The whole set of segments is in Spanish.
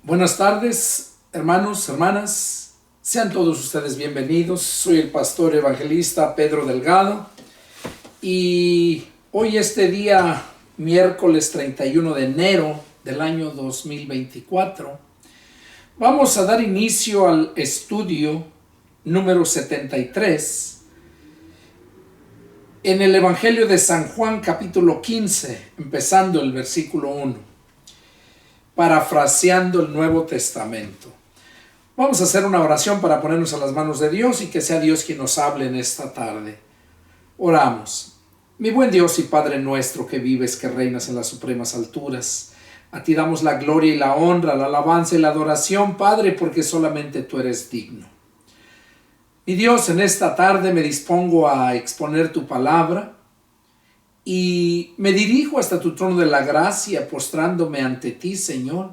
Buenas tardes, hermanos, hermanas. Sean todos ustedes bienvenidos. Soy el pastor evangelista Pedro Delgado y hoy día, miércoles 31 de enero del año 2024, vamos a dar inicio al estudio número 73 en el Evangelio de San Juan, capítulo 15, empezando el versículo 1. Parafraseando el Nuevo Testamento. Vamos a hacer una oración para ponernos a las manos de Dios y que sea Dios quien nos hable en esta tarde. Oramos. Mi buen Dios y Padre nuestro que vives, que reinas en las supremas alturas, a ti damos la gloria y la honra, la alabanza y la adoración, Padre, porque solamente tú eres digno. Mi Dios, en esta tarde me dispongo a exponer tu palabra y me dirijo hasta tu trono de la gracia, postrándome ante ti, Señor,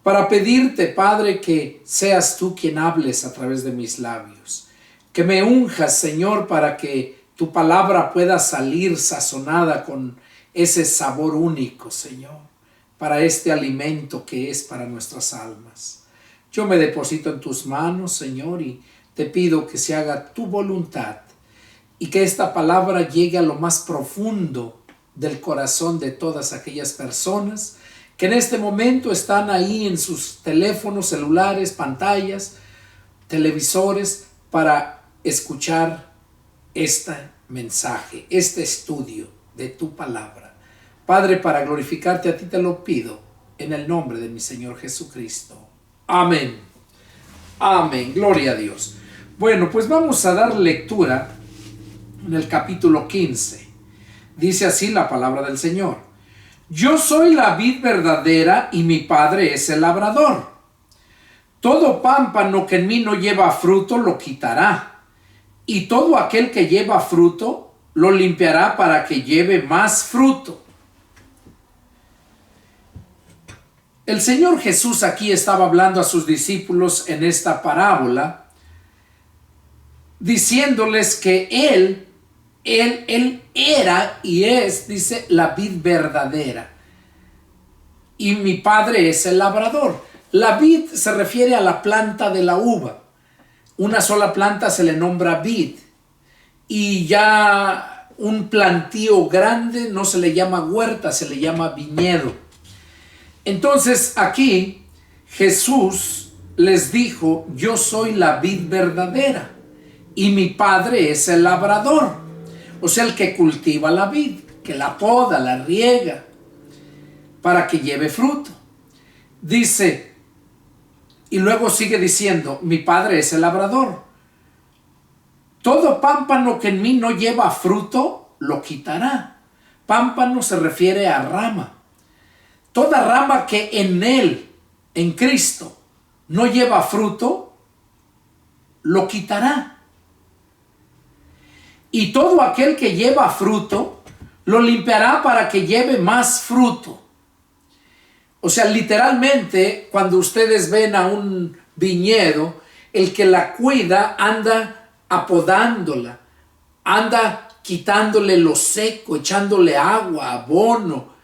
para pedirte, Padre, que seas tú quien hables a través de mis labios. Que me unjas, Señor, para que tu palabra pueda salir sazonada con ese sabor único, Señor, para este alimento que es para nuestras almas. Yo me deposito en tus manos, Señor, y te pido que se haga tu voluntad y que esta palabra llegue a lo más profundo del corazón de todas aquellas personas que en este momento están ahí en sus teléfonos, celulares, pantallas, televisores, para escuchar este mensaje, este estudio de tu palabra. Padre, para glorificarte a ti te lo pido, en el nombre de mi Señor Jesucristo. Amén. Amén. Gloria a Dios. Bueno, pues vamos a dar lectura en el capítulo 15. Dice así la palabra del Señor. Yo soy la vid verdadera y mi Padre es el labrador. Todo pámpano que en mí no lleva fruto lo quitará, y todo aquel que lleva fruto lo limpiará para que lleve más fruto. El Señor Jesús aquí estaba hablando a sus discípulos en esta parábola, diciéndoles que Él era y es, dice, la vid verdadera. Y mi Padre es el labrador. La vid se refiere a la planta de la uva. Una sola planta se le nombra vid. Y ya un plantío grande no se le llama huerta, se le llama viñedo. Entonces aquí Jesús les dijo, yo soy la vid verdadera y mi Padre es el labrador. O sea, el que cultiva la vid, que la poda, la riega, para que lleve fruto. Dice, y luego sigue diciendo, mi Padre es el labrador. Todo pámpano que en mí no lleva fruto, lo quitará. Pámpano se refiere a rama. Toda rama que en Él, en Cristo, no lleva fruto, lo quitará. Y todo aquel que lleva fruto, lo limpiará para que lleve más fruto. O sea, literalmente, cuando ustedes ven a un viñedo, el que la cuida anda apodándola, anda quitándole lo seco, echándole agua, abono,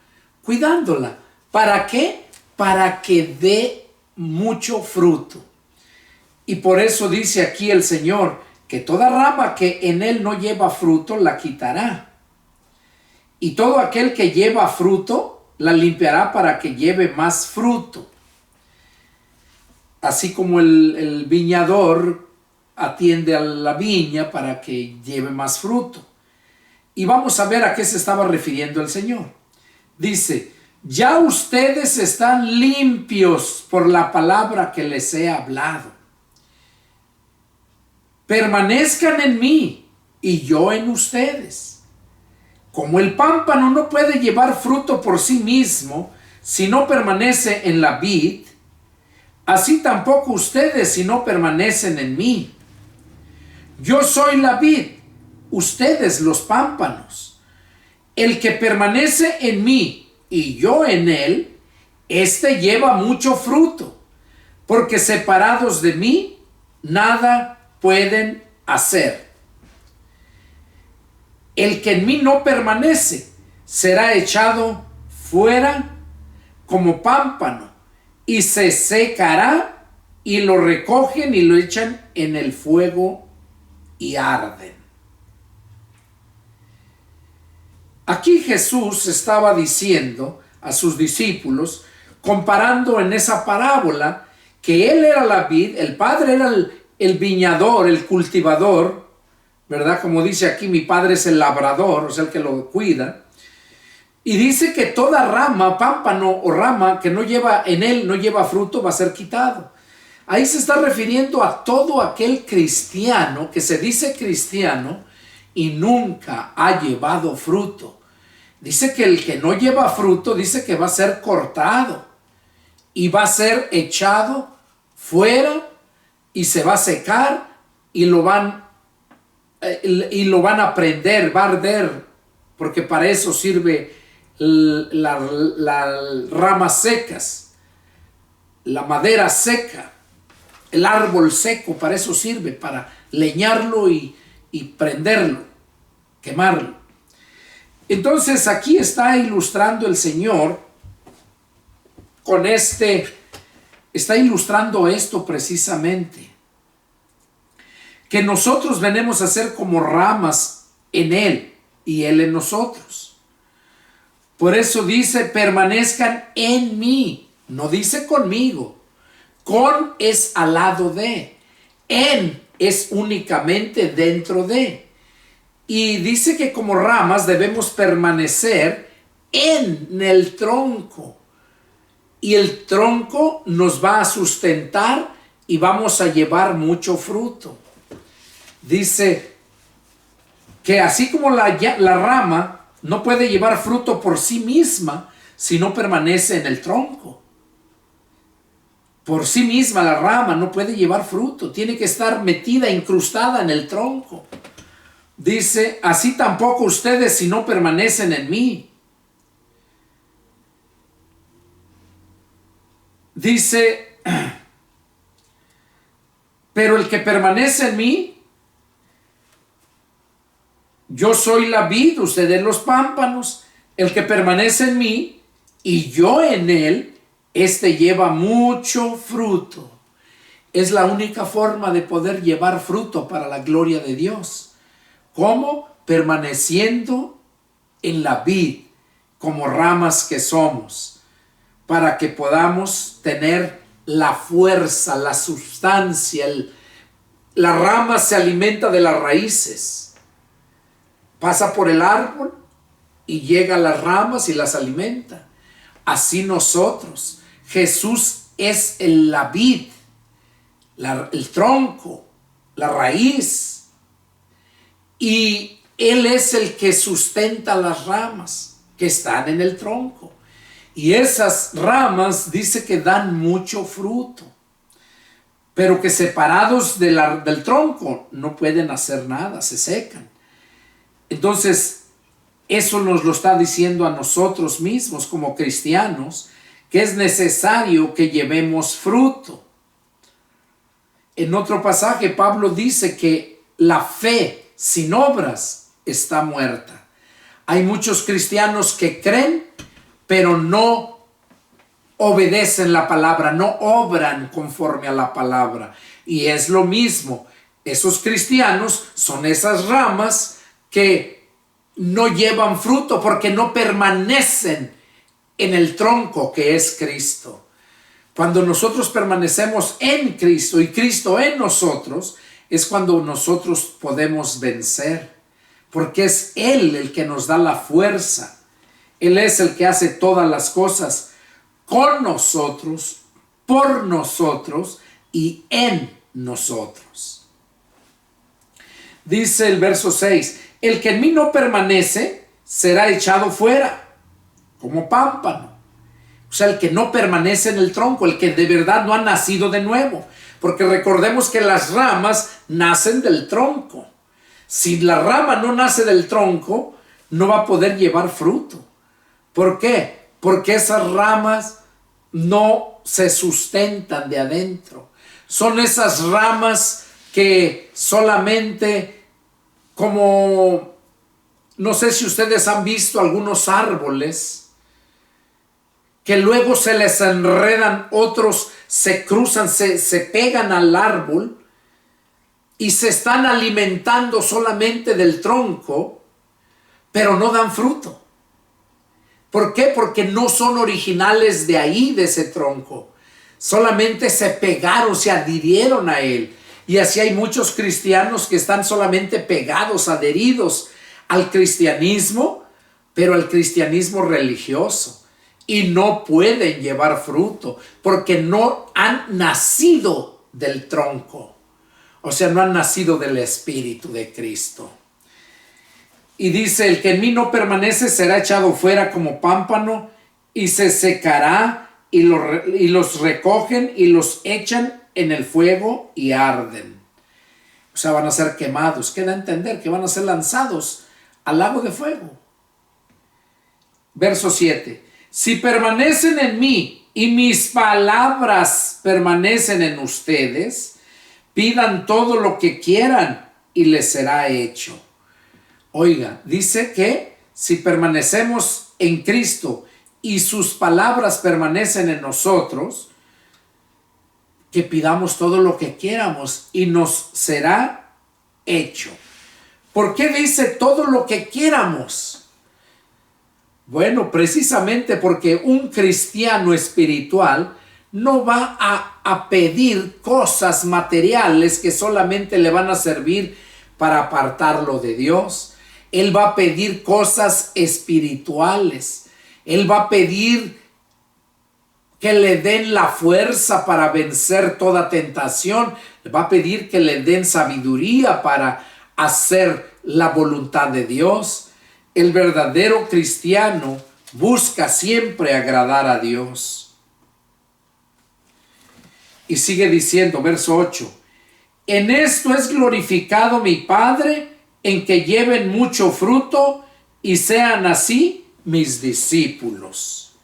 cuidándola. ¿Para qué? Para que dé mucho fruto. Y por eso dice aquí el Señor, que toda rama que en él no lleva fruto, la quitará. Y todo aquel que lleva fruto, la limpiará para que lleve más fruto. Así como el viñador atiende a la viña para que lleve más fruto. Y vamos a ver a qué se estaba refiriendo el Señor. Dice, ya ustedes están limpios por la palabra que les he hablado. Permanezcan en mí y yo en ustedes. Como el pámpano no puede llevar fruto por sí mismo si no permanece en la vid, así tampoco ustedes si no permanecen en mí. Yo soy la vid, ustedes los pámpanos. El que permanece en mí y yo en él, éste lleva mucho fruto, porque separados de mí, nada pueden hacer. El que en mí no permanece será echado fuera como pámpano y se secará, y lo recogen y lo echan en el fuego y arden. Aquí Jesús estaba diciendo a sus discípulos, comparando en esa parábola, que él era la vid, el Padre era el viñador, el cultivador, ¿verdad? Como dice aquí, mi Padre es el labrador, o sea, el que lo cuida. Y dice que toda rama, pámpano o rama que no lleva en él, no lleva fruto, va a ser quitado. Ahí se está refiriendo a todo aquel cristiano que se dice cristiano y nunca ha llevado fruto. Dice que el que no lleva fruto, dice que va a ser cortado y va a ser echado fuera y se va a secar y lo van a prender, va a arder, porque para eso sirve las ramas secas, la madera seca, el árbol seco, para eso sirve, para leñarlo y prenderlo, quemarlo. Entonces aquí está ilustrando el Señor con está ilustrando esto precisamente, que nosotros venimos a ser como ramas en Él y Él en nosotros. Por eso dice, permanezcan en mí, no dice conmigo. Con es al lado de, en es únicamente dentro de. Y dice que como ramas debemos permanecer en el tronco. Y el tronco nos va a sustentar y vamos a llevar mucho fruto. Dice que así como la rama no puede llevar fruto por sí misma si no permanece en el tronco. Por sí misma la rama no puede llevar fruto, tiene que estar metida, incrustada en el tronco. Dice, así tampoco ustedes si no permanecen en mí. Dice, pero el que permanece en mí, yo soy la vid, ustedes los pámpanos. El que permanece en mí y yo en él, este lleva mucho fruto. Es la única forma de poder llevar fruto para la gloria de Dios. ¿Cómo? Permaneciendo en la vid, como ramas que somos, para que podamos tener la fuerza, la sustancia. La rama se alimenta de las raíces. Pasa por el árbol y llega a las ramas y las alimenta. Así nosotros. Jesús es la vid, el tronco, la raíz. Y Él es el que sustenta las ramas que están en el tronco. Y esas ramas dice que dan mucho fruto, pero que separados del tronco no pueden hacer nada, se secan. Entonces, eso nos lo está diciendo a nosotros mismos como cristianos, que es necesario que llevemos fruto. En otro pasaje, Pablo dice que la fe sin obras está muerta. Hay muchos cristianos que creen, pero no obedecen la palabra, no obran conforme a la palabra. Y es lo mismo. Esos cristianos son esas ramas que no llevan fruto porque no permanecen en el tronco que es Cristo. Cuando nosotros permanecemos en Cristo y Cristo en nosotros, es cuando nosotros podemos vencer, porque es Él el que nos da la fuerza. Él es el que hace todas las cosas con nosotros, por nosotros y en nosotros. Dice el verso 6, el que en mí no permanece será echado fuera como pámpano. O sea, el que no permanece en el tronco, el que de verdad no ha nacido de nuevo. Porque recordemos que las ramas nacen del tronco. Si la rama no nace del tronco, no va a poder llevar fruto. ¿Por qué? Porque esas ramas no se sustentan de adentro. Son esas ramas que solamente, como, no sé si ustedes han visto algunos árboles que luego se les enredan, otros se cruzan, se pegan al árbol y se están alimentando solamente del tronco, pero no dan fruto. ¿Por qué? Porque no son originales de ahí, de ese tronco. Solamente se pegaron, se adhirieron a él. Y así hay muchos cristianos que están solamente pegados, adheridos al cristianismo, pero al cristianismo religioso. Y no pueden llevar fruto porque no han nacido del tronco. O sea, no han nacido del Espíritu de Cristo. Y dice, el que en mí no permanece será echado fuera como pámpano y se secará, y los recogen y los echan en el fuego y arden. O sea, van a ser quemados. Queda entender que van a ser lanzados al lago de fuego. Verso 7. Si permanecen en mí y mis palabras permanecen en ustedes, pidan todo lo que quieran y les será hecho. Oiga, dice que si permanecemos en Cristo y sus palabras permanecen en nosotros, que pidamos todo lo que quieramos y nos será hecho. ¿Por qué dice todo lo que quieramos? Bueno, precisamente porque un cristiano espiritual no va a pedir cosas materiales que solamente le van a servir para apartarlo de Dios. Él va a pedir cosas espirituales. Él va a pedir que le den la fuerza para vencer toda tentación. Le va a pedir que le den sabiduría para hacer la voluntad de Dios. El verdadero cristiano busca siempre agradar a Dios. Y sigue diciendo, verso 8. En esto es glorificado mi Padre, en que lleven mucho fruto y sean así mis discípulos.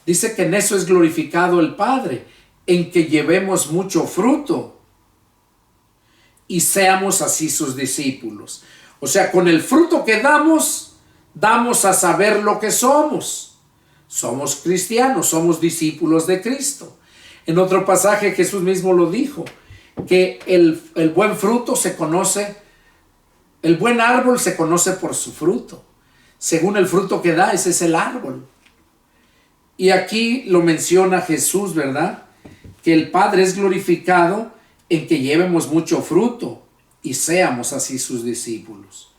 Dice que en eso es glorificado el Padre, en que llevemos mucho fruto y seamos así sus discípulos. O sea, con el fruto que damos a saber lo que somos. Somos cristianos, somos discípulos de Cristo. En otro pasaje Jesús mismo lo dijo, que el buen fruto se conoce, el buen árbol se conoce por su fruto. Según el fruto que da, ese es el árbol. Y aquí lo menciona Jesús, ¿verdad? Que el Padre es glorificado en que llevemos mucho fruto y seamos así sus discípulos.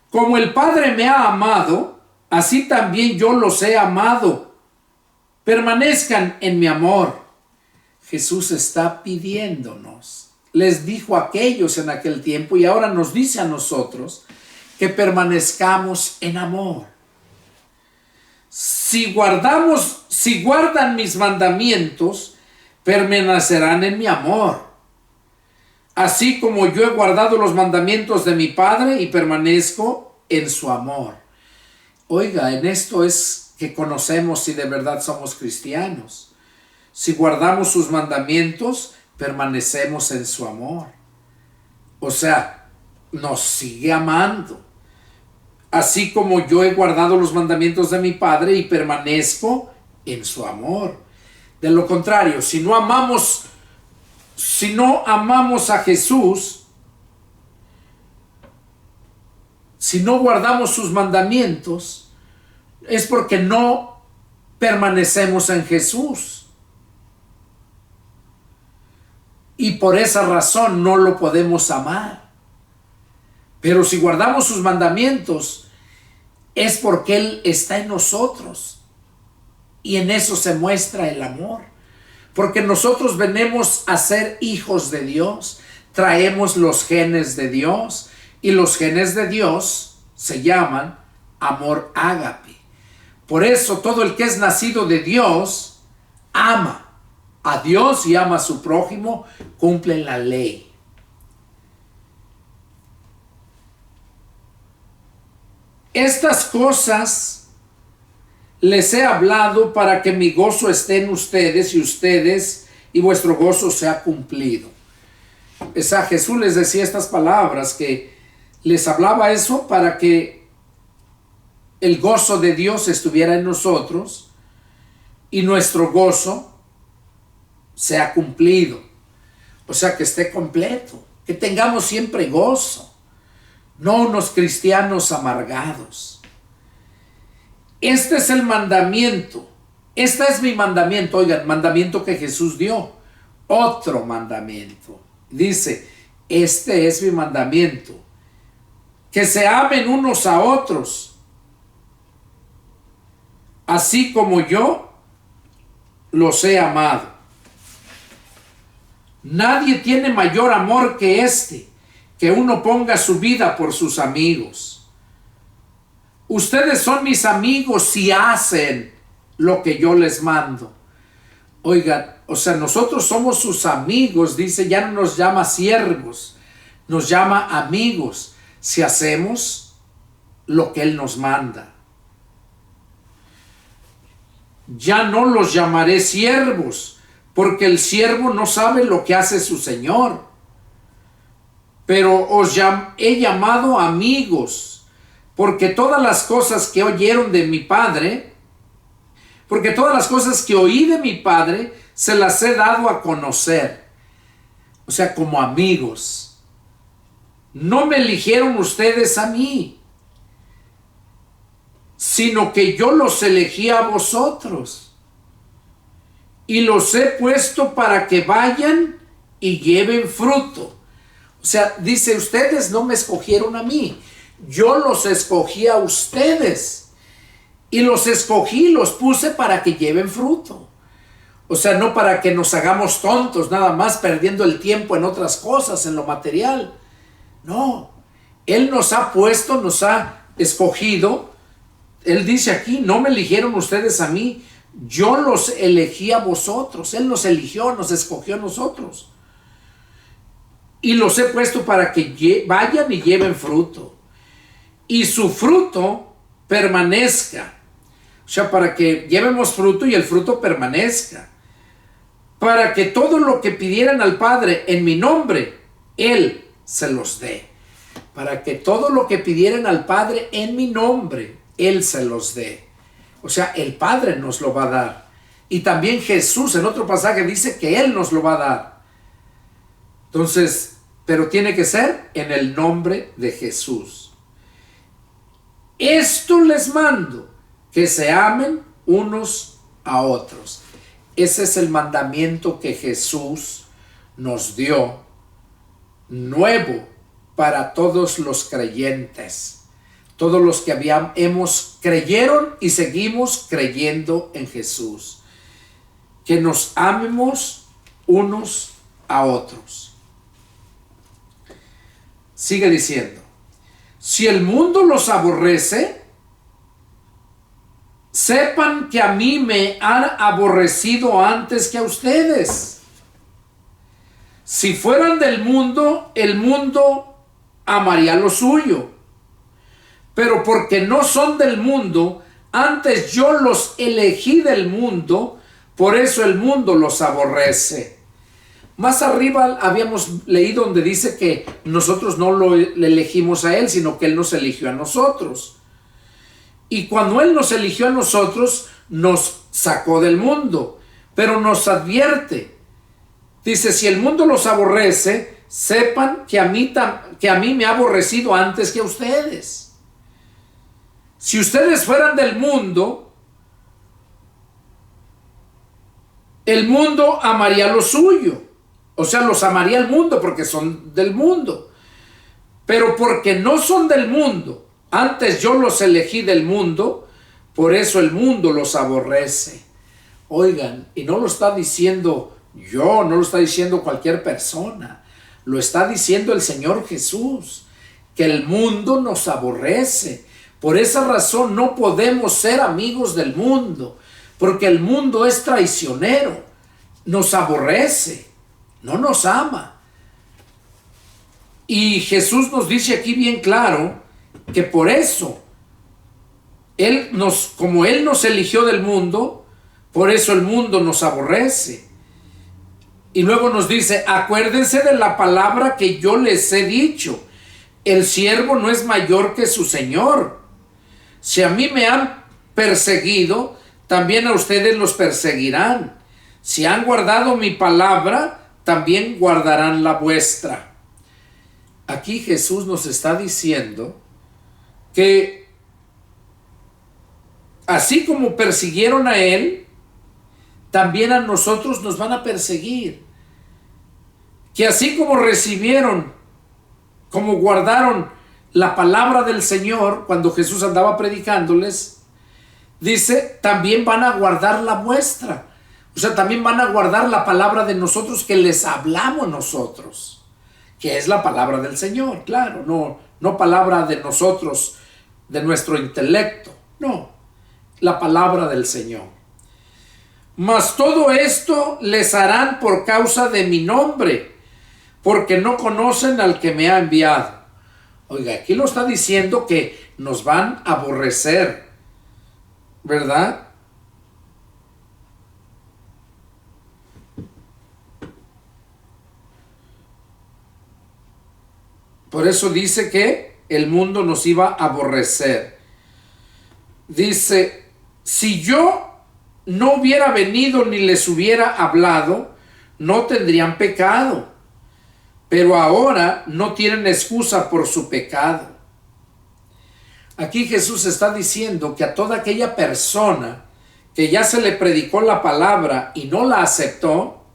Como el Padre me ha amado, así también yo los he amado. Permanezcan en mi amor. Jesús está pidiéndonos. Les dijo a aquellos en aquel tiempo y ahora nos dice a nosotros que permanezcamos en amor. Si guardan mis mandamientos, permanecerán en mi amor. Así como yo he guardado los mandamientos de mi Padre y permanezco en su amor. Oiga, en esto es que conocemos si de verdad somos cristianos. Si guardamos sus mandamientos, permanecemos en su amor. O sea, nos sigue amando. Así como yo he guardado los mandamientos de mi Padre y permanezco en su amor. De lo contrario, si no amamos a Jesús, si no guardamos sus mandamientos, es porque no permanecemos en Jesús. Y por esa razón no lo podemos amar. Pero si guardamos sus mandamientos, es porque Él está en nosotros. Y en eso se muestra el amor. Porque nosotros venimos a ser hijos de Dios. Traemos los genes de Dios. Y los genes de Dios se llaman amor ágape. Por eso todo el que es nacido de Dios ama a Dios y ama a su prójimo, cumple la ley. Estas cosas les he hablado para que mi gozo esté en ustedes y vuestro gozo sea cumplido. Jesús les decía estas palabras, que les hablaba eso para que el gozo de Dios estuviera en nosotros y nuestro gozo sea cumplido. O sea, que esté completo, que tengamos siempre gozo, no unos cristianos amargados. Este es el mandamiento. Este es mi mandamiento. Oigan, mandamiento que Jesús dio. Otro mandamiento. Dice, este es mi mandamiento. Que se amen unos a otros, así como yo los he amado. Nadie tiene mayor amor que este, que uno ponga su vida por sus amigos. Ustedes son mis amigos si hacen lo que yo les mando. Oigan, o sea, nosotros somos sus amigos, dice, ya no nos llama siervos, nos llama amigos si hacemos lo que Él nos manda. Ya no los llamaré siervos, porque el siervo no sabe lo que hace su Señor. Pero os he llamado amigos, porque todas las cosas que oyeron de mi Padre, porque todas las cosas que oí de mi Padre, se las he dado a conocer. O sea, como amigos. No me eligieron ustedes a mí, sino que yo los elegí a vosotros. Y los he puesto para que vayan y lleven fruto. O sea, dice, ustedes no me escogieron a mí, yo los escogí a ustedes. Y los escogí, los puse para que lleven fruto. O sea, no para que nos hagamos tontos nada más perdiendo el tiempo en otras cosas, en lo material. No, Él nos ha puesto, nos ha escogido. Él dice aquí, no me eligieron ustedes a mí, yo los elegí a vosotros. Él nos eligió, nos escogió a nosotros. Y los he puesto para que vayan y lleven fruto. Y su fruto permanezca. O sea, para que llevemos fruto y el fruto permanezca. Para que todo lo que pidieran al Padre en mi nombre, Él se los dé. Para que todo lo que pidieran al Padre en mi nombre, Él se los dé. O sea, el Padre nos lo va a dar. Y también Jesús en otro pasaje dice que Él nos lo va a dar. Entonces, pero tiene que ser en el nombre de Jesús. Esto les mando, que se amen unos a otros. Ese es el mandamiento que Jesús nos dio, nuevo para todos los creyentes, todos los que creyeron y seguimos creyendo en Jesús, que nos amemos unos a otros. Sigue diciendo, si el mundo los aborrece, sepan que a mí me han aborrecido antes que a ustedes. Si fueran del mundo, el mundo amaría lo suyo. Pero porque no son del mundo, antes yo los elegí del mundo, por eso el mundo los aborrece. Más arriba habíamos leído donde dice que nosotros no le elegimos a Él, sino que Él nos eligió a nosotros. Y cuando Él nos eligió a nosotros, nos sacó del mundo, pero nos advierte. Dice, si el mundo los aborrece, sepan que a mí me ha aborrecido antes que a ustedes. Si ustedes fueran del mundo, el mundo amaría lo suyo. O sea, los amaría el mundo porque son del mundo. Pero porque no son del mundo, antes yo los elegí del mundo, por eso el mundo los aborrece. Oigan, y no lo está diciendo yo, no lo está diciendo cualquier persona, lo está diciendo el Señor Jesús, que el mundo nos aborrece. Por esa razón no podemos ser amigos del mundo, porque el mundo es traicionero, nos aborrece, no nos ama. Y Jesús nos dice aquí bien claro que por eso, como Él nos eligió del mundo, por eso el mundo nos aborrece. Y luego nos dice, acuérdense de la palabra que yo les he dicho, el siervo no es mayor que su Señor. Si a mí me han perseguido, también a ustedes los perseguirán. Si han guardado mi palabra, también guardarán la vuestra. Aquí Jesús nos está diciendo que así como persiguieron a él, también a nosotros nos van a perseguir. Que así como recibieron, como guardaron la palabra del Señor cuando Jesús andaba predicándoles, dice, también van a guardar la vuestra. O sea, también van a guardar la palabra de nosotros que les hablamos nosotros, que es la palabra del Señor, claro, no palabra de nosotros, de nuestro intelecto, no, la palabra del Señor. Mas todo esto les harán por causa de mi nombre, porque no conocen al que me ha enviado. Oiga, aquí lo está diciendo que nos van a aborrecer, ¿verdad? Por eso dice que el mundo nos iba a aborrecer. Dice, si yo no hubiera venido ni les hubiera hablado, no tendrían pecado. Pero ahora no tienen excusa por su pecado. Aquí Jesús está diciendo que a toda aquella persona que ya se le predicó la palabra y no la aceptó,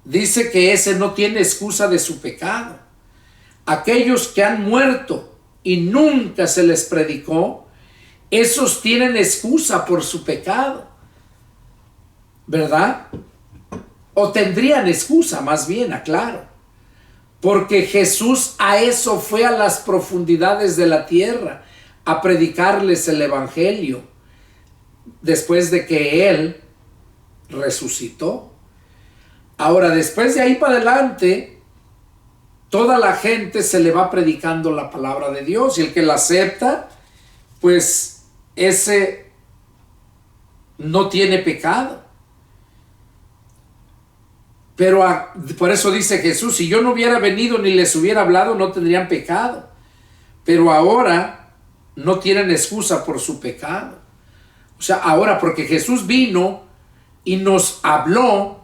dice que ese no tiene excusa de su pecado. Aquellos que han muerto y nunca se les predicó, esos tienen excusa por su pecado, ¿verdad? O tendrían excusa, más bien, aclaro. Porque Jesús a eso fue a las profundidades de la tierra, a predicarles el evangelio, después de que Él resucitó. Ahora, después de ahí para adelante, toda la gente se le va predicando la palabra de Dios, y el que la acepta, pues ese no tiene pecado. Pero por eso dice Jesús, si yo no hubiera venido ni les hubiera hablado, no tendrían pecado. Pero ahora no tienen excusa por su pecado. O sea, ahora porque Jesús vino y nos habló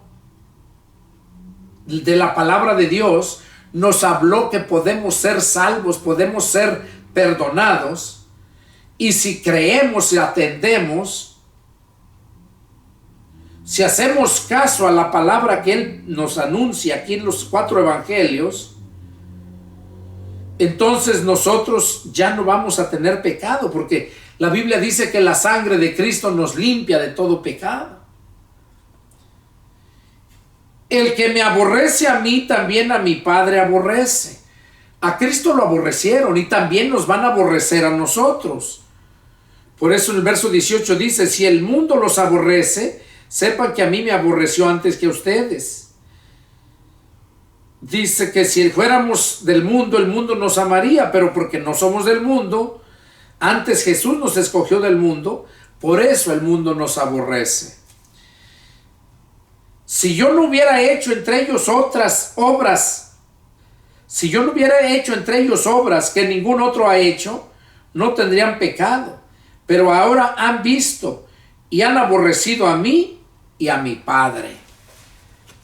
de la palabra de Dios, nos habló que podemos ser salvos, podemos ser perdonados. Y si creemos y atendemos, si hacemos caso a la palabra que Él nos anuncia aquí en los 4 evangelios, entonces nosotros ya no vamos a tener pecado, porque la Biblia dice que la sangre de Cristo nos limpia de todo pecado. El que me aborrece a mí, también a mi Padre aborrece. A Cristo lo aborrecieron y también nos van a aborrecer a nosotros. Por eso en el verso 18 dice, si el mundo los aborrece, sepan que a mí me aborreció antes que a ustedes. Dice que si fuéramos del mundo, el mundo nos amaría, pero porque no somos del mundo, antes Jesús nos escogió del mundo, por eso el mundo nos aborrece. Si yo no hubiera hecho entre ellos otras obras, si yo no hubiera hecho entre ellos obras que ningún otro ha hecho, no tendrían pecado. Pero ahora han visto y han aborrecido a mí y a mi Padre.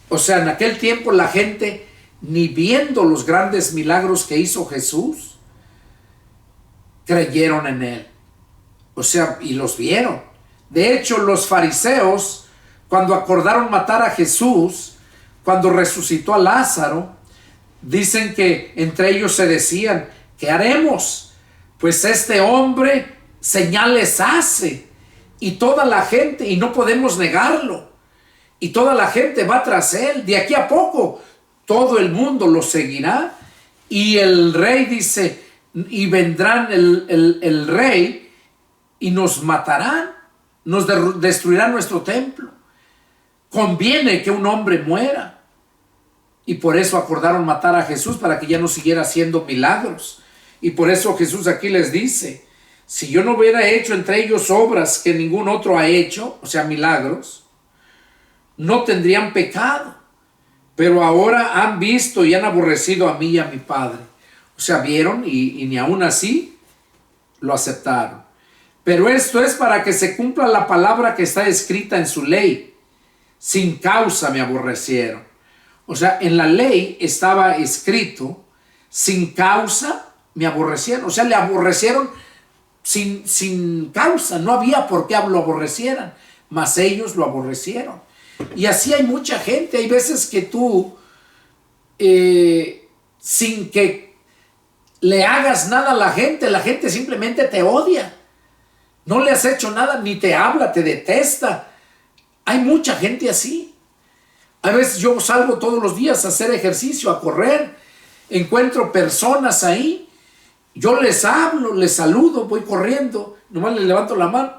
O sea, en aquel tiempo la gente, ni viendo los grandes milagros que hizo Jesús, creyeron en Él. O sea, y los vieron. De hecho, los fariseos, cuando acordaron matar a Jesús, cuando resucitó a Lázaro, dicen que entre ellos se decían, ¿qué haremos? Pues este hombre señales hace, y toda la gente, y no podemos negarlo, y toda la gente va tras él. De aquí a poco todo el mundo lo seguirá. Y el rey dice, y vendrán el rey y nos matarán, nos destruirán nuestro templo. Conviene que un hombre muera. Y por eso acordaron matar a Jesús, para que ya no siguiera haciendo milagros. Y por eso Jesús aquí les dice, si yo no hubiera hecho entre ellos obras que ningún otro ha hecho, o sea, milagros, no tendrían pecado. Pero ahora han visto y han aborrecido a mí y a mi Padre. O sea, vieron y ni aún así lo aceptaron. Pero esto es para que se cumpla la palabra que está escrita en su ley. Sin causa me aborrecieron. O sea, en la ley estaba escrito, sin causa me aborrecieron. O sea, le aborrecieron sin causa. No había por qué lo aborrecieran, mas ellos lo aborrecieron. Y así hay mucha gente. Hay veces que tú, sin que le hagas nada a la gente simplemente te odia. No le has hecho nada, ni te habla, te detesta. Hay mucha gente así. A veces yo salgo todos los días a hacer ejercicio, a correr. Encuentro personas ahí. Yo les hablo, les saludo, voy corriendo. Nomás les levanto la mano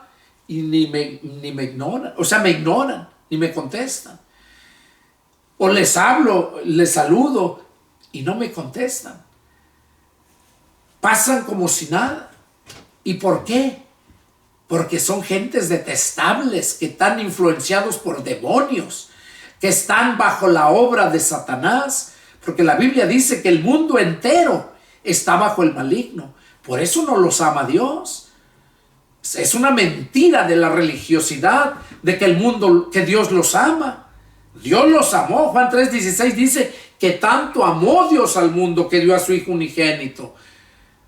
y ni me ignoran. O sea, me ignoran, ni me contestan. O les hablo, les saludo y no me contestan. Pasan como si nada. ¿Y por qué? Porque son gentes detestables que están influenciados por demonios, que están bajo la obra de Satanás, porque la Biblia dice que el mundo entero está bajo el maligno. Por eso no los ama Dios. Es una mentira de la religiosidad, de que Dios los ama. Dios los amó. Juan 3:16 dice que tanto amó Dios al mundo que dio a su Hijo unigénito,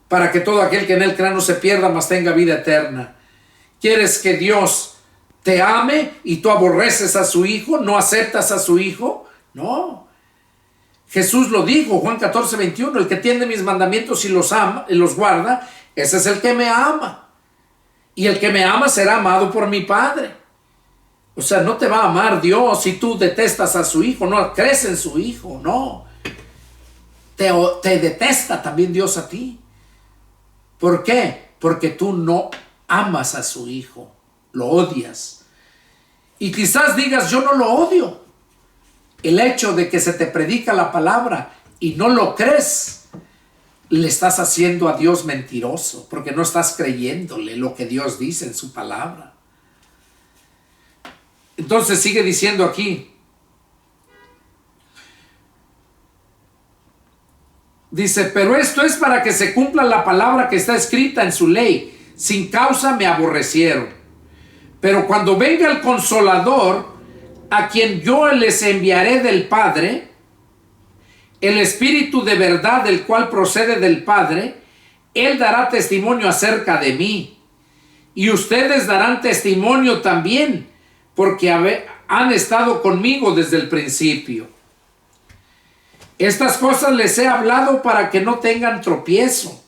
para que todo aquel que en él crea no se pierda, mas tenga vida eterna. ¿Quieres que Dios te ame y tú aborreces a su Hijo? ¿No aceptas a su Hijo? No. Jesús lo dijo, Juan 14:21, el que tiene mis mandamientos y los ama, y los guarda, ese es el que me ama. Y el que me ama será amado por mi Padre. O sea, no te va a amar Dios si tú detestas a su Hijo, no crees en su Hijo, no. Te detesta también Dios a ti. ¿Por qué? Porque tú no amas a su Hijo, lo odias. Y quizás digas, yo no lo odio. El hecho de que se te predica la palabra y no lo crees, le estás haciendo a Dios mentiroso, porque no estás creyéndole lo que Dios dice en su palabra. Entonces sigue diciendo aquí, dice, pero esto es para que se cumpla la palabra que está escrita en su ley. Sin causa me aborrecieron. Pero cuando venga el Consolador, a quien yo les enviaré del Padre, el Espíritu de verdad, del cual procede del Padre, Él dará testimonio acerca de mí. Y ustedes darán testimonio también, porque han estado conmigo desde el principio. Estas cosas les he hablado para que no tengan tropiezo.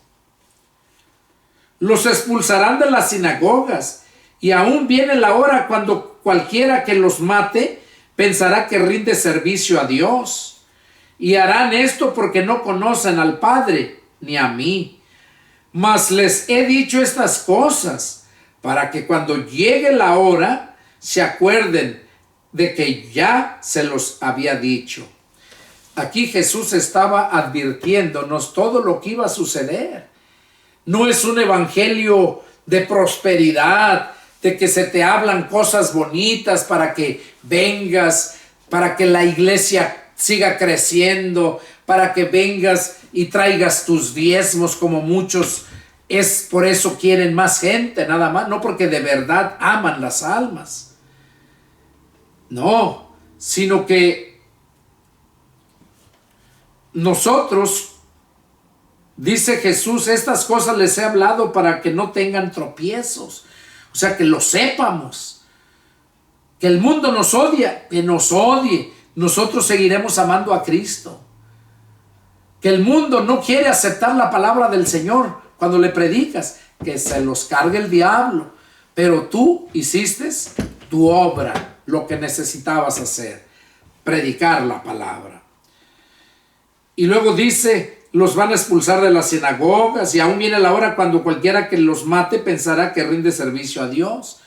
Los expulsarán de las sinagogas, y aún viene la hora cuando cualquiera que los mate pensará que rinde servicio a Dios. Y harán esto porque no conocen al Padre ni a mí. Mas les he dicho estas cosas para que cuando llegue la hora se acuerden de que ya se los había dicho. Aquí Jesús estaba advirtiéndonos todo lo que iba a suceder. No es un evangelio de prosperidad, de que se te hablan cosas bonitas para que vengas, para que la iglesia siga creciendo, para que vengas y traigas tus diezmos como muchos. Es por eso quieren más gente, nada más, no porque de verdad aman las almas. No, sino que nosotros, dice Jesús, estas cosas les he hablado para que no tengan tropiezos. O sea, que lo sepamos. Que el mundo nos odia, que nos odie. Nosotros seguiremos amando a Cristo. Que el mundo no quiere aceptar la palabra del Señor cuando le predicas, que se los cargue el diablo. Pero tú hiciste tu obra, lo que necesitabas hacer, predicar la palabra. Y luego dice, los van a expulsar de las sinagogas, y aún viene la hora cuando cualquiera que los mate pensará que rinde servicio a Dios.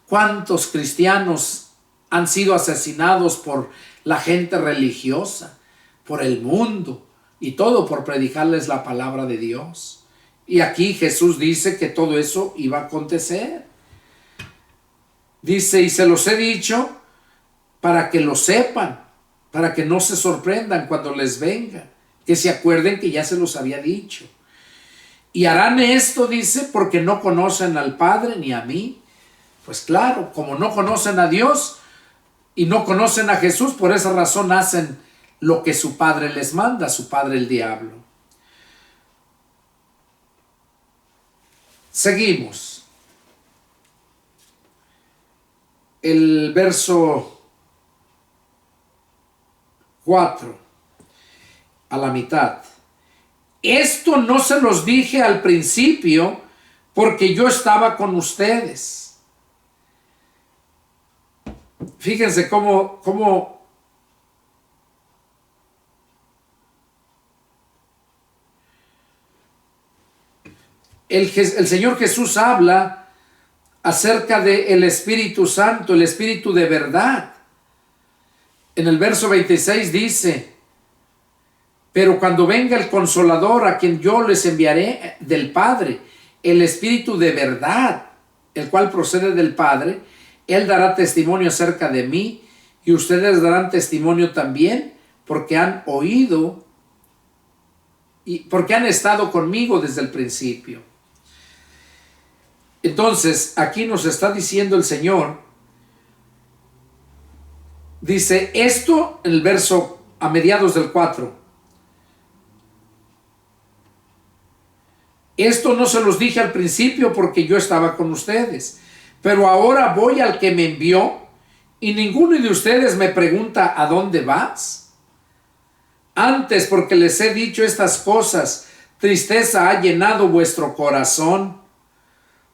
¿Cuántos cristianos han sido asesinados por la gente religiosa, por el mundo, y todo por predicarles la palabra de Dios? Y aquí Jesús dice que todo eso iba a acontecer. Dice, y se los he dicho para que lo sepan, para que no se sorprendan cuando les venga, que se acuerden que ya se los había dicho. Y harán esto, dice, porque no conocen al Padre ni a mí. Pues claro, como no conocen a Dios y no conocen a Jesús, por esa razón hacen lo que su padre les manda, su padre el diablo. Seguimos. El verso 4, a la mitad. Esto no se los dije al principio porque yo estaba con ustedes. Fíjense cómo el Señor Jesús habla acerca del Espíritu Santo, el Espíritu de verdad. En el verso 26 dice: pero cuando venga el Consolador, a quien yo les enviaré del Padre, el Espíritu de verdad, el cual procede del Padre, Él dará testimonio acerca de mí, y ustedes darán testimonio también, porque han oído y porque han estado conmigo desde el principio. Entonces, aquí nos está diciendo el Señor, dice esto en el verso a mediados del 4. Esto no se los dije al principio porque yo estaba con ustedes, pero ahora voy al que me envió y ninguno de ustedes me pregunta ¿a dónde vas? Antes, porque les he dicho estas cosas, tristeza ha llenado vuestro corazón.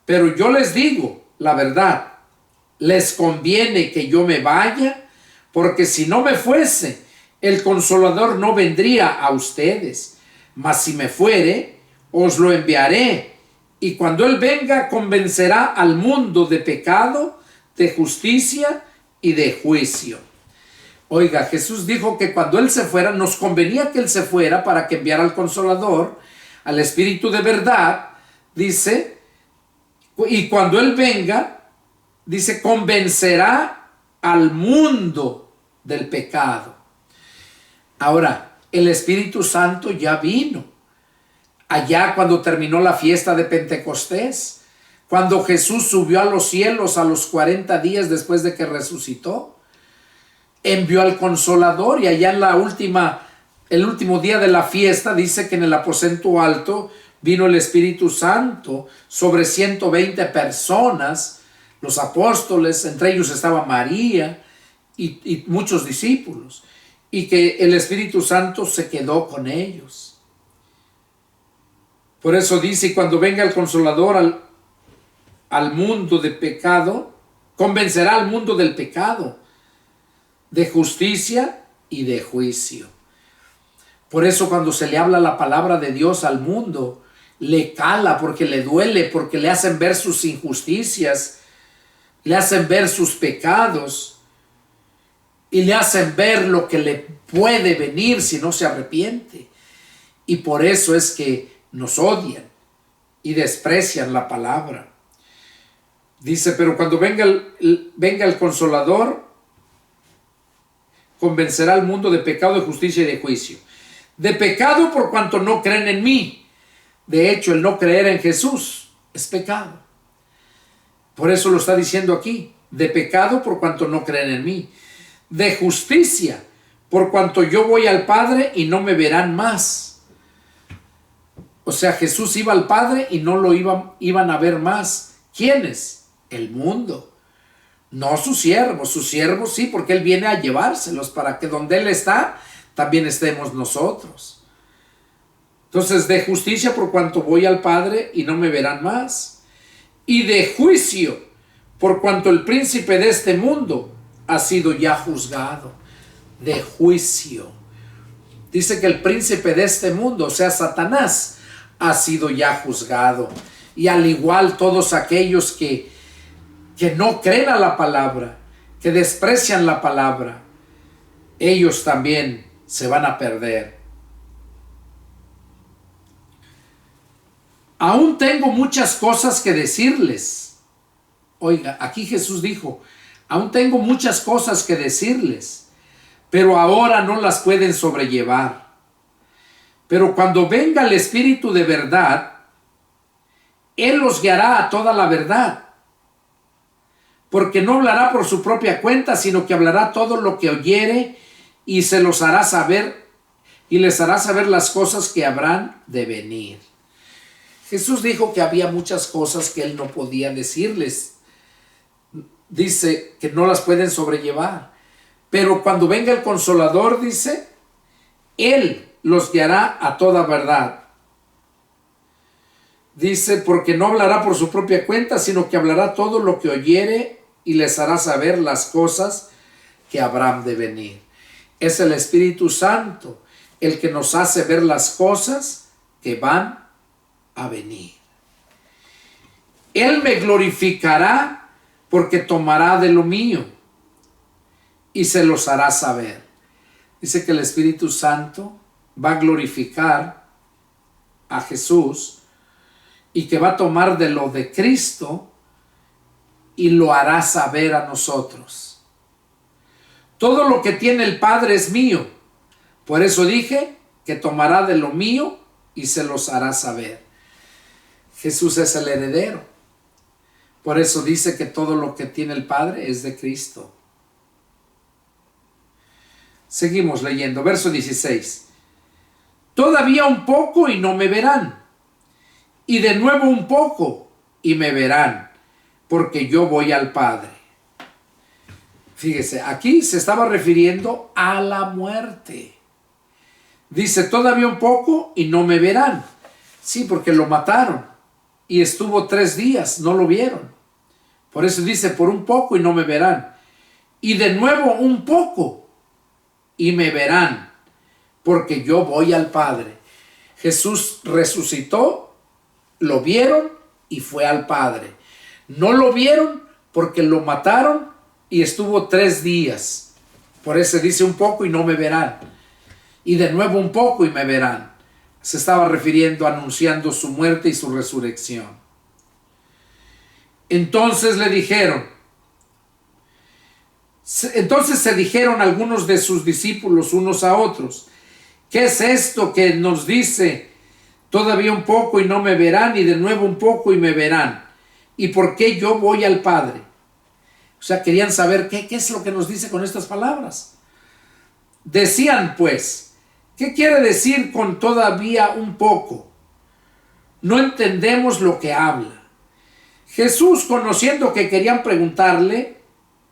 Pero yo les digo la verdad, les conviene que yo me vaya, porque si no me fuese, el Consolador no vendría a ustedes. Mas si me fuere, os lo enviaré, y cuando Él venga convencerá al mundo de pecado, de justicia y de juicio. Oiga, Jesús dijo que cuando Él se fuera, nos convenía que Él se fuera para que enviara al Consolador, al Espíritu de verdad, dice, y cuando Él venga, dice, convencerá al mundo del pecado. Ahora, el Espíritu Santo ya vino. Allá cuando terminó la fiesta de Pentecostés, cuando Jesús subió a los cielos a los 40 días después de que resucitó, envió al Consolador, y allá en el último día de la fiesta dice que en el aposento alto vino el Espíritu Santo sobre 120 personas, los apóstoles, entre ellos estaba María y muchos discípulos, y que el Espíritu Santo se quedó con ellos. Por eso dice, cuando venga el Consolador al mundo de pecado, convencerá al mundo del pecado, de justicia y de juicio. Por eso cuando se le habla la palabra de Dios al mundo, le cala, porque le duele, porque le hacen ver sus injusticias, le hacen ver sus pecados y le hacen ver lo que le puede venir si no se arrepiente. Y por eso es que nos odian y desprecian la palabra. Dice, pero cuando venga el Consolador, convencerá al mundo de pecado, de justicia y de juicio. De pecado por cuanto no creen en mí. De hecho, el no creer en Jesús es pecado. Por eso lo está diciendo aquí. De pecado por cuanto no creen en mí. De justicia por cuanto yo voy al Padre y no me verán más. O sea, Jesús iba al Padre y no lo iban a ver más. ¿Quiénes? El mundo. No sus siervos sí, porque Él viene a llevárselos para que donde Él está, también estemos nosotros. Entonces, de justicia por cuanto voy al Padre y no me verán más. Y de juicio por cuanto el príncipe de este mundo ha sido ya juzgado. De juicio. Dice que el príncipe de este mundo, o sea, Satanás, ha sido ya juzgado. Y al igual todos aquellos que no creen a la palabra, que desprecian la palabra, ellos también se van a perder. Aún tengo muchas cosas que decirles. Oiga, aquí Jesús dijo, aún tengo muchas cosas que decirles, pero ahora no las pueden sobrellevar. Pero cuando venga el Espíritu de verdad, Él los guiará a toda la verdad, porque no hablará por su propia cuenta, sino que hablará todo lo que oyere y se los hará saber, y les hará saber las cosas que habrán de venir. Jesús dijo que había muchas cosas que él no podía decirles. Dice que no las pueden sobrellevar. Pero cuando venga el Consolador, dice, él los guiará a toda verdad. Dice, porque no hablará por su propia cuenta, sino que hablará todo lo que oyere y les hará saber las cosas que habrán de venir. Es el Espíritu Santo el que nos hace ver las cosas que van a venir. Él me glorificará porque tomará de lo mío y se los hará saber. Dice que el Espíritu Santo va a glorificar a Jesús y que va a tomar de lo de Cristo y lo hará saber a nosotros. Todo lo que tiene el Padre es mío. Por eso dije que tomará de lo mío y se los hará saber. Jesús es el heredero. Por eso dice que todo lo que tiene el Padre es de Cristo. Seguimos leyendo, verso 16. Todavía un poco y no me verán. Y de nuevo un poco y me verán, porque yo voy al Padre. Fíjese, aquí se estaba refiriendo a la muerte. Dice, todavía un poco y no me verán. Sí, porque lo mataron y estuvo 3 días, no lo vieron. Por eso dice, por un poco y no me verán. Y de nuevo un poco y me verán, porque yo voy al Padre. Jesús resucitó, lo vieron y fue al Padre. No lo vieron porque lo mataron y estuvo 3 días. Por eso dice un poco y no me verán. Y de nuevo un poco y me verán. Se estaba refiriendo, anunciando su muerte y su resurrección. Entonces se dijeron algunos de sus discípulos unos a otros, ¿qué es esto que nos dice? Todavía un poco y no me verán, y de nuevo un poco y me verán. ¿Y por qué yo voy al Padre? O sea, querían saber qué es lo que nos dice con estas palabras. Decían pues, ¿qué quiere decir con todavía un poco? No entendemos lo que habla. Jesús, conociendo que querían preguntarle,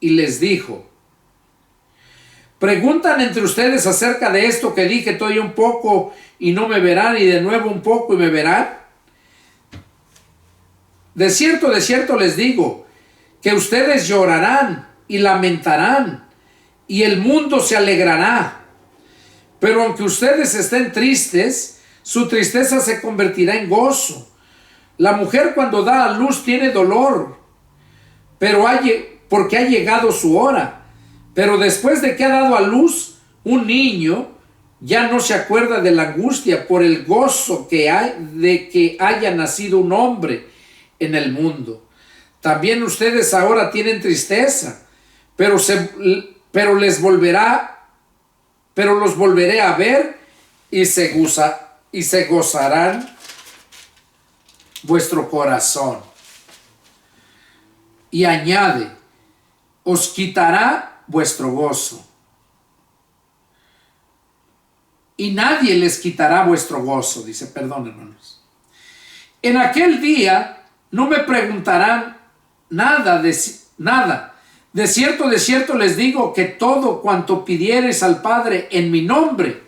y les dijo, ¿preguntan entre ustedes acerca de esto que dije todavía un poco y no me verán, y de nuevo un poco y me verán? De cierto les digo, que ustedes llorarán y lamentarán, y el mundo se alegrará. Pero aunque ustedes estén tristes, su tristeza se convertirá en gozo. La mujer cuando da a luz tiene dolor, porque ha llegado su hora. Pero después de que ha dado a luz un niño, ya no se acuerda de la angustia por el gozo que hay de que haya nacido un hombre en el mundo. También ustedes ahora tienen tristeza, pero los volveré a ver y se gozarán vuestro corazón. Y añade, os quitará vuestro gozo. Y nadie les quitará vuestro gozo. Dice, perdón, hermanos. En aquel día no me preguntarán nada. De cierto les digo que todo cuanto pidiereis al Padre en mi nombre,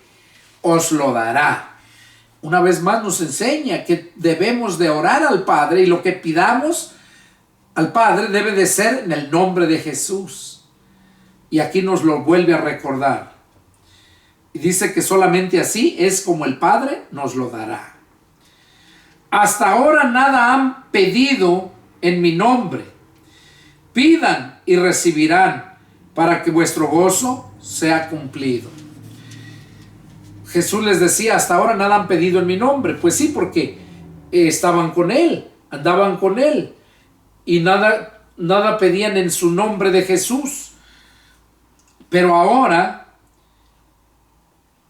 os lo dará. Una vez más nos enseña que debemos de orar al Padre, y lo que pidamos al Padre debe de ser en el nombre de Jesús. Y aquí nos lo vuelve a recordar. Y dice que solamente así es como el Padre nos lo dará. Hasta ahora nada han pedido en mi nombre. Pidan y recibirán, para que vuestro gozo sea cumplido. Jesús les decía, hasta ahora nada han pedido en mi nombre. Pues sí, porque estaban con Él, andaban con Él, y nada pedían en su nombre de Jesús. Pero ahora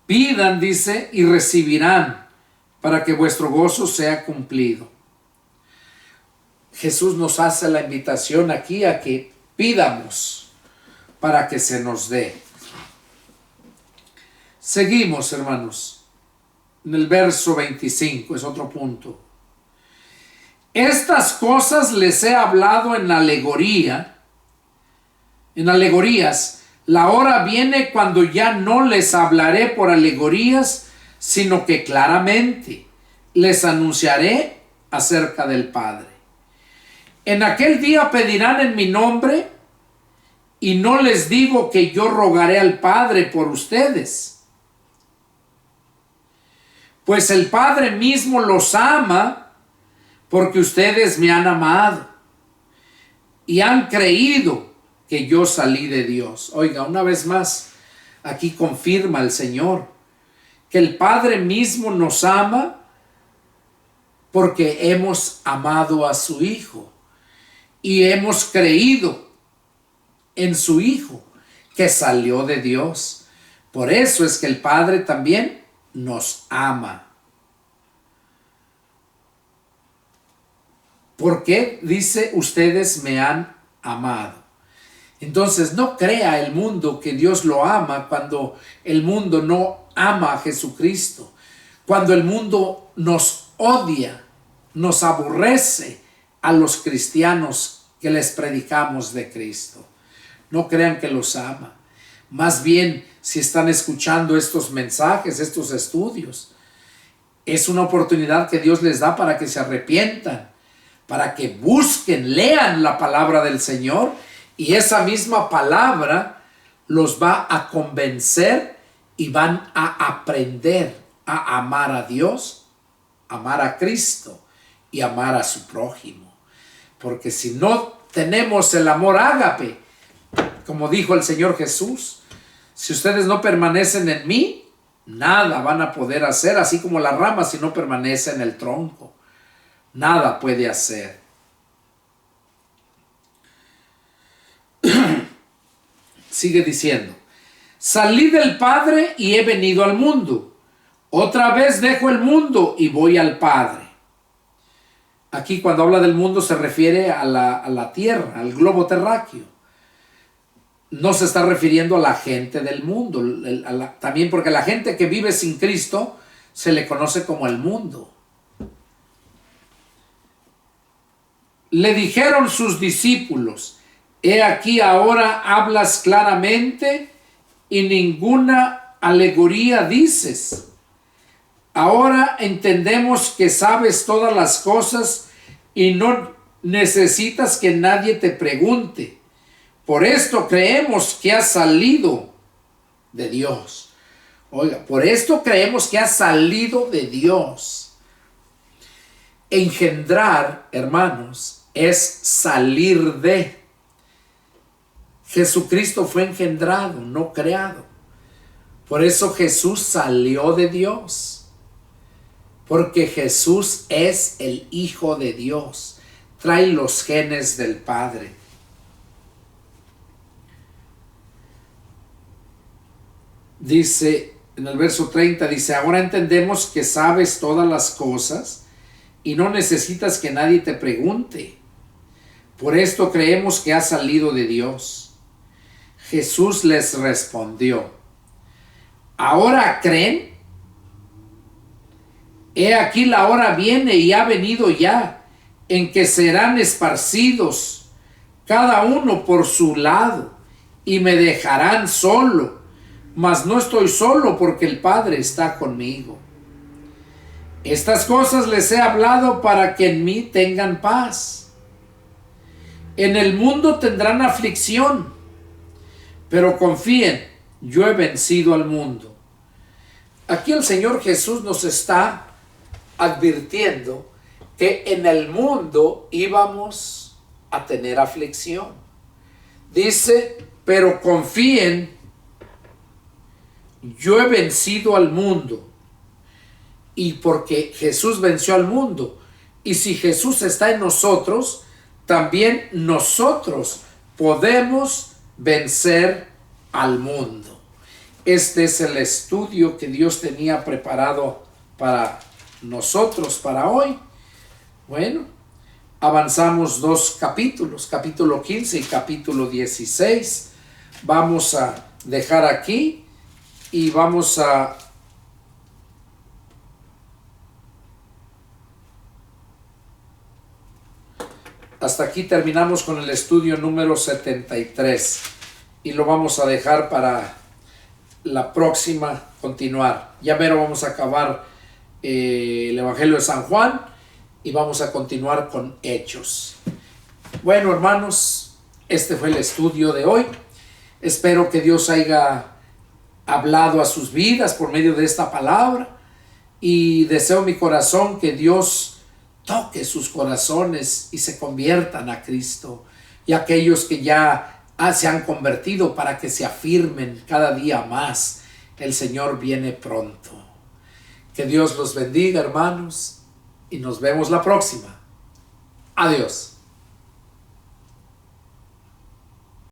pidan, dice, y recibirán, para que vuestro gozo sea cumplido. Jesús nos hace la invitación aquí a que pidamos para que se nos dé. Seguimos, hermanos, en el verso 25, es otro punto. Estas cosas les he hablado en alegorías. La hora viene cuando ya no les hablaré por alegorías, sino que claramente les anunciaré acerca del Padre. En aquel día pedirán en mi nombre, y no les digo que yo rogaré al Padre por ustedes, pues el Padre mismo los ama, porque ustedes me han amado y han creído que yo salí de Dios. Oiga, una vez más, aquí confirma el Señor que el Padre mismo nos ama porque hemos amado a su Hijo y hemos creído en su Hijo que salió de Dios. Por eso es que el Padre también nos ama. ¿Por qué dice ustedes me han amado? Entonces no crea el mundo que Dios lo ama cuando el mundo no ama a Jesucristo, cuando el mundo nos odia, nos aborrece a los cristianos que les predicamos de Cristo. No crean que los ama. Más bien, si están escuchando estos mensajes, estos estudios, es una oportunidad que Dios les da para que se arrepientan, para que busquen, lean la palabra del Señor, y esa misma palabra los va a convencer y van a aprender a amar a Dios, amar a Cristo y amar a su prójimo. Porque si no tenemos el amor ágape, como dijo el Señor Jesús, si ustedes no permanecen en mí, nada van a poder hacer, así como la rama si no permanece en el tronco. Nada puede hacer. Sigue diciendo, salí del Padre y he venido al mundo. Otra vez dejo el mundo y voy al Padre. Aquí cuando habla del mundo se refiere a la tierra, al globo terráqueo. No se está refiriendo a la gente del mundo. También porque la gente que vive sin Cristo se le conoce como el mundo. Le dijeron sus discípulos, he aquí ahora hablas claramente y ninguna alegoría dices. Ahora entendemos que sabes todas las cosas y no necesitas que nadie te pregunte. Por esto creemos que has salido de Dios. Oiga, por esto creemos que has salido de Dios. Engendrar, hermanos, es salir de. Jesucristo fue engendrado, no creado. Por eso Jesús salió de Dios. Porque Jesús es el Hijo de Dios. Trae los genes del Padre. Dice en el verso 30, dice, ahora entendemos que sabes todas las cosas y no necesitas que nadie te pregunte. Por esto creemos que has salido de Dios. Jesús les respondió, ¿ahora creen? He aquí la hora viene y ha venido ya, en que serán esparcidos, cada uno por su lado, y me dejarán solo, mas no estoy solo porque el Padre está conmigo. Estas cosas les he hablado para que en mí tengan paz. En el mundo tendrán aflicción, pero confíen, yo he vencido al mundo. Aquí el Señor Jesús nos está advirtiendo que en el mundo íbamos a tener aflicción. Dice, pero confíen, yo he vencido al mundo. Y porque Jesús venció al mundo, y si Jesús está en nosotros, también nosotros podemos vencer al mundo. Este es el estudio que Dios tenía preparado para nosotros, para hoy. Bueno, avanzamos 2 capítulos, capítulo 15 y capítulo 16. Vamos a dejar aquí y vamos a hasta aquí terminamos con el estudio número 73 y lo vamos a dejar para la próxima continuar. Ya mero vamos a acabar el Evangelio de San Juan y vamos a continuar con Hechos. Bueno, hermanos, este fue el estudio de hoy. Espero que Dios haya hablado a sus vidas por medio de esta palabra y deseo en mi corazón que Dios toque sus corazones y se conviertan a Cristo, y aquellos que ya se han convertido para que se afirmen cada día más. El Señor viene pronto. Que Dios los bendiga, hermanos, y nos vemos la próxima. Adiós.